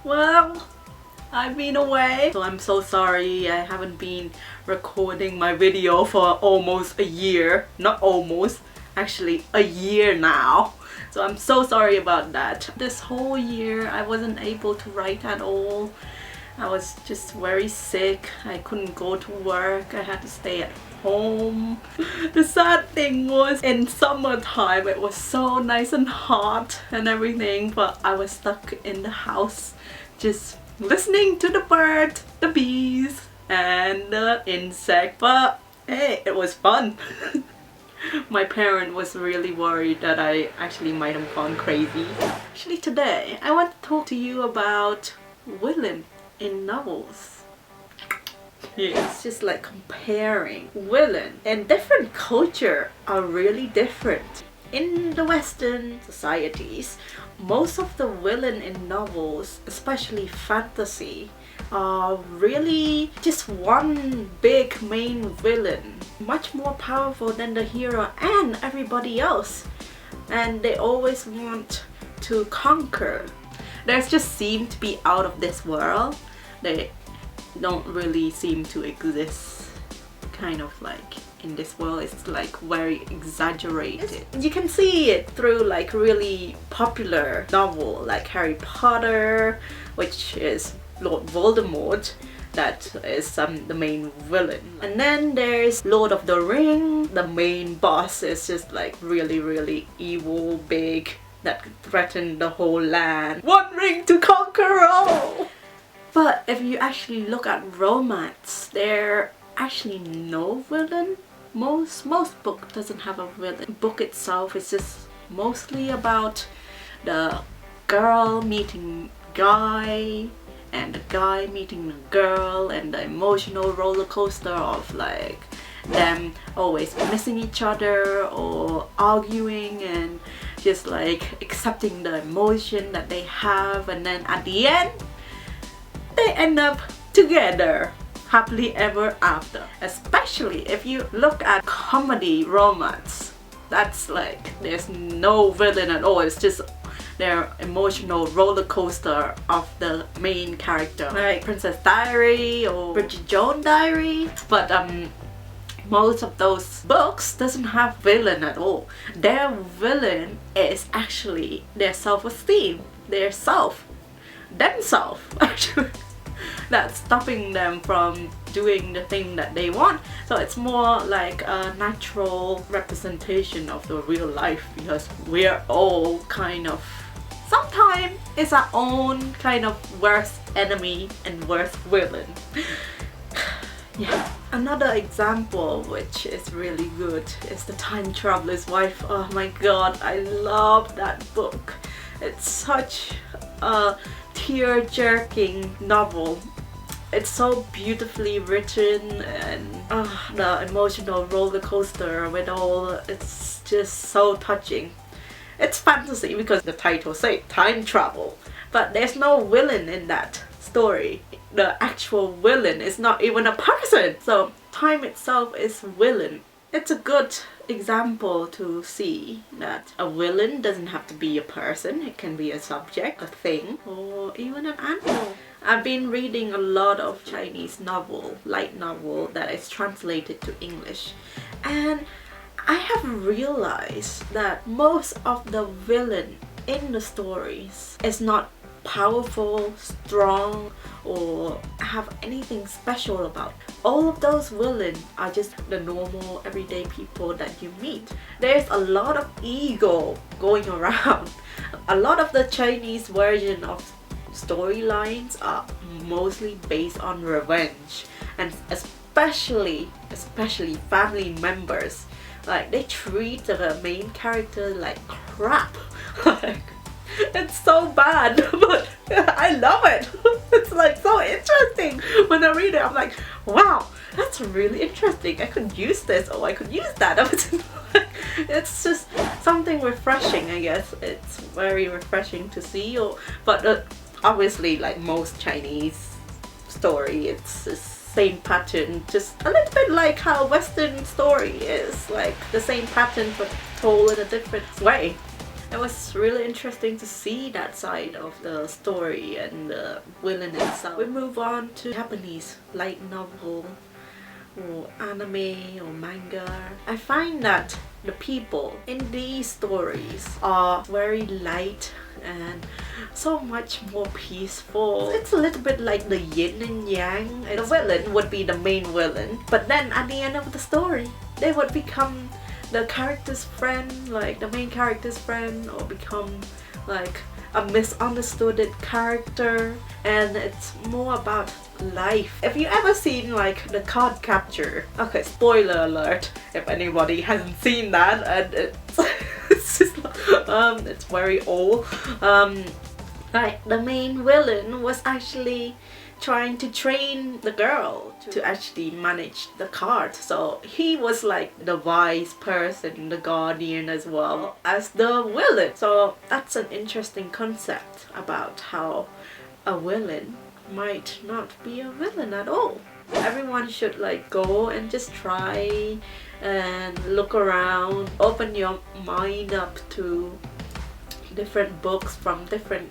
Well, I've been away, so I'm so sorry I haven't been recording my video for almost a year. Not almost, actually a year now. So I'm so sorry about that. This whole year I wasn't able to write at all. I was just very sick. I couldn't go to work. I had to stay at home. The sad thing was, in summertime it was so nice and hot and everything, but I was stuck in the house just listening to the bird, the bees and the insect. But hey, it was fun. My parent was really worried that I actually might have gone crazy. Actually today I want to talk to you about villain in novels. Yeah, it's just like comparing villain and different culture are really different. In the Western societies, most of the villain in novels, especially fantasy, are really just one big main villain, much more powerful than the hero and everybody else, and they always want to conquer. They just seem to be out of this world. They don't really seem to exist, kind of like in this world. It's like very exaggerated. You can see it through like really popular novel like Harry Potter, which is Lord Voldemort, that is the main villain. And then there's Lord of the Ring. The main boss is just like really evil, big, that could threaten the whole land. One ring to conquer all! But if you actually look at romance, there actually no villain. Most book doesn't have a villain. Book itself is just mostly about the girl meeting guy and the guy meeting the girl, and the emotional roller coaster of like them always missing each other or arguing and just like accepting the emotion that they have, and then at the end they end up together happily ever after. Especially if you look at comedy romance, that's like there's no villain at all. It's just their emotional roller coaster of the main character, like Princess Diary or Bridget Jones Diary. But most of those books doesn't have villain at all. Their villain is actually their self-esteem, their themselves actually, that's stopping them from doing the thing that they want. So it's more like a natural representation of the real life, because we're all kind of, sometimes it's our own kind of worst enemy and worst villain. Yeah. Another example which is really good is The Time Traveler's Wife. Oh my god, I love that book. It's such a tear-jerking novel. It's so beautifully written, and the emotional roller coaster with all, it's just so touching. It's fantasy because the title says time travel, but there's no villain in that story. The actual villain is not even a person, so time itself is villain. It's a good example to see that a villain doesn't have to be a person. It can be a subject, a thing, or even an animal. I've been reading a lot of Chinese novel, light novel, that is translated to English, and I have realized that most of the villain in the stories is not powerful, strong, or have anything special about. All of those villains are just the normal everyday people that you meet. There's a lot of ego going around. A lot of the Chinese version of storylines are mostly based on revenge, and especially family members. Like, they treat the main character like crap. Like, it's so bad, but I love it. It's like so interesting. When I read it, I'm like, wow, that's really interesting. I could use this, or I could use that. It's just something refreshing, I guess. It's very refreshing to see. But obviously, like most Chinese story, it's the same pattern, just a little bit like how Western story is, like the same pattern but told in a different way. it was really interesting to see that side of the story and the villain itself. We move on to Japanese light novel or anime or manga. I find that the people in these stories are very light and so much more peaceful. It's a little bit like the yin and yang. The villain would be the main villain, but then at the end of the story they would become the character's friend, like the main character's friend, or become like a misunderstood character, and it's more about life. If you ever seen like the card capture, okay, spoiler alert if anybody hasn't seen that, and it's just it's very old. Like the main villain was actually trying to train the girl to actually manage the card, so he was like the wise person, the guardian as well as the villain. So that's an interesting concept about how a villain might not be a villain at all. Everyone should like go and just try and look around, open your mind up to different books from different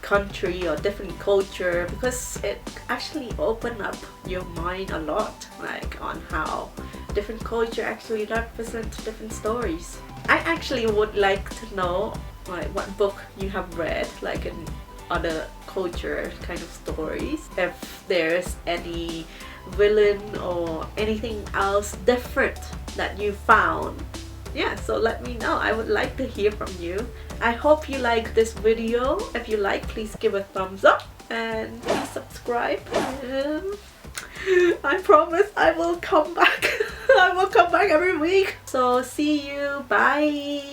country or different culture, because it actually opened up your mind a lot, like on how different culture actually represent different stories. I actually would like to know like what book you have read like in other culture kind of stories, if there's any villain or anything else different that you found. Yeah, so let me know. I would like to hear from you. I hope you like this video. If you like, please give a thumbs up and please subscribe. I promise I will come back. I will come back every week. So see you. Bye.